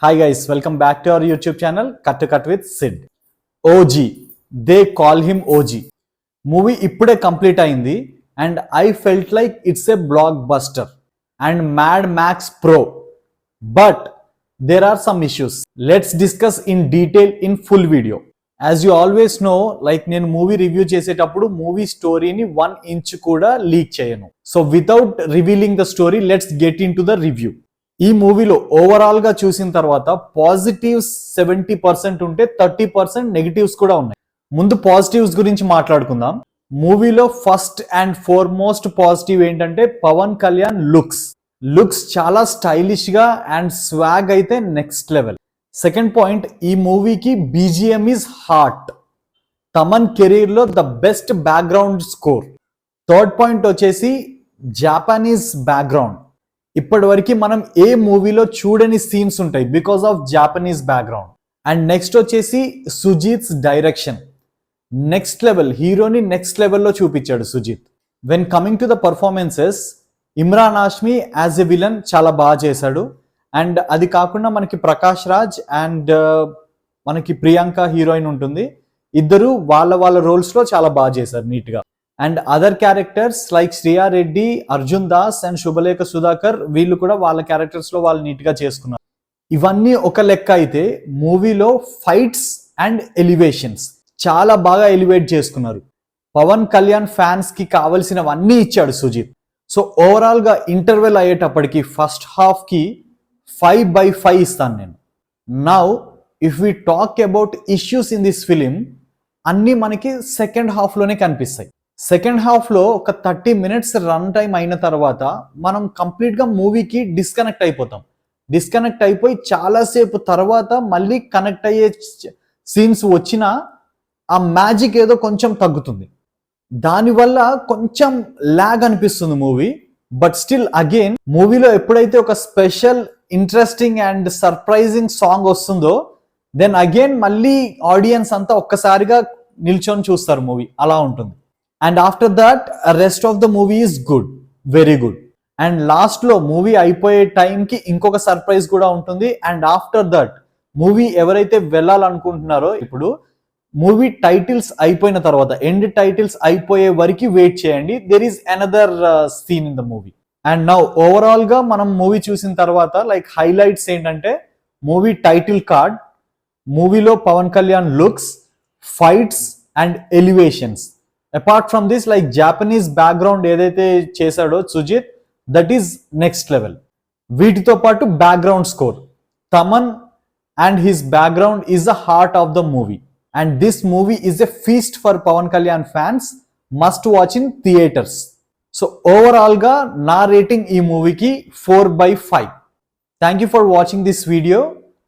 Hi guys, welcome back to our YouTube channel Cut to Cut with Sid. OG, they call him OG. Movie ఇప్పుడే complete అయింది and I felt like it's a blockbuster and Mad Max Pro. But there are some issues. Let's discuss in detail in full video. As you always know, like నేను movie review చేసేటప్పుడు movie స్టోరీని 1 inch కూడా leak చేయను. So without revealing the story, let's get into the review. ఈ మూవీలో overall గా చూసిన తర్వాత పాజిటివ్స్ 70% ఉంటే 30% నెగిటివ్స్ కూడా ఉన్నాయి. ముందు పాజిటివ్స్ గురించి మాట్లాడుకుందాం. మూవీలో ఫస్ట్ అండ్ ఫార్మోస్ట్ పాజిటివ్ ఏంటంటే పవన్ కళ్యాణ్ లుక్స్ చాలా స్టైలిష్ గా అండ్ స్వాగ్ అయితే నెక్స్ట్ లెవెల్. సెకండ్ పాయింట్, ఈ మూవీకి BGM is hot. Thaman career లో the best background score. Third point వచ్చేసి జాపనీస్ బ్యాక్గ్రౌండ్. ఇప్పటివరకు మనం ఏ మూవీలో చూడని సీన్స్ ఉంటాయి because of Japanese background. And next వచ్చేసి సుజీత్స్ డైరెక్షన్ నెక్స్ట్ లెవెల్. హీరోని నెక్స్ట్ లెవెల్లో చూపించాడు Sujeeth. When coming to the performances, Emraan Hashmi as a villain చాలా బాగా చేశాడు. అండ్ అది కాకుండా మనకి ప్రకాష్ రాజ్ అండ్ మనకి ప్రియాంక హీరోయిన్ ఉంటుంది. ఇద్దరు వాళ్ళ రోల్స్లో చాలా బాగా చేశారు నీట్గా. And other characters like Shriya Reddy, Arjun Das and Subhalekha Sudhakar, వీళ్ళు కూడా వాళ్ళ క్యారెక్టర్స్లో వాళ్ళు నీట్గా చేసుకున్నారు. ఇవన్నీ ఒక లెక్క అయితే మూవీలో ఫైట్స్ అండ్ ఎలివేషన్స్ చాలా బాగా ఎలివేట్ చేసుకున్నారు. పవన్ కళ్యాణ్ ఫ్యాన్స్కి కావలసినవన్నీ ఇచ్చాడు సుజిత్. సో ఓవరాల్గా ఇంటర్వెల్ అయ్యేటప్పటికి ఫస్ట్ హాఫ్కి 5/5 ఇస్తాను నేను. Now if we talk about issues in this film, అన్నీ మనకి సెకండ్ హాఫ్లోనే కనిపిస్తాయి. సెకండ్ హాఫ్లో ఒక 30 minutes రన్ టైం అయిన తర్వాత మనం కంప్లీట్గా మూవీకి డిస్కనెక్ట్ అయిపోతాం. డిస్కనెక్ట్ అయిపోయి చాలాసేపు తర్వాత మళ్ళీ కనెక్ట్ అయ్యే సీన్స్ వచ్చినా ఆ మ్యాజిక్ ఏదో కొంచెం తగ్గుతుంది. దానివల్ల కొంచెం ల్యాగ్ అనిపిస్తుంది మూవీ. బట్ స్టిల్ అగైన్ మూవీలో ఎప్పుడైతే ఒక special interesting and surprising song వస్తుందో దెన్ అగైన్ మళ్ళీ ఆడియన్స్ అంతా ఒక్కసారిగా నిల్చొని చూస్తారు మూవీ. అలా ఉంటుంది. And after that rest of the movie is good, very good. And లాస్ట్లో మూవీ అయిపోయే టైంకి ఇంకొక సర్ప్రైజ్ కూడా ఉంటుంది. అండ్ ఆఫ్టర్ దట్ మూవీ ఎవరైతే వెళ్ళాలనుకుంటున్నారో, ఇప్పుడు మూవీ టైటిల్స్ అయిపోయిన తర్వాత ఎండ్ టైటిల్స్ అయిపోయే వరకు వెయిట్ చేయండి. There is another scene in the movie. And now overall గా మనం మూవీ చూసిన తర్వాత లైక్ హైలైట్స్ ఏంటంటే మూవీ టైటిల్ కార్డ్, మూవీలో Pawan Kalyan looks, fights and elevations. Apart from this like Japanese background ఏదైతే చేశాడో Sujeeth, that is next level. వీటితో పాటు background score, Thaman and his background is the heart of the movie. And this movie is a feast for Pawan Kalyan fans, must watch in theatres. So overall గా నా rating ఈ మూవీకి 4/5. Thank you for watching this video.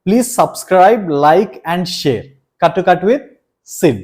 Please subscribe, like and share. Cut to Cut with Sid.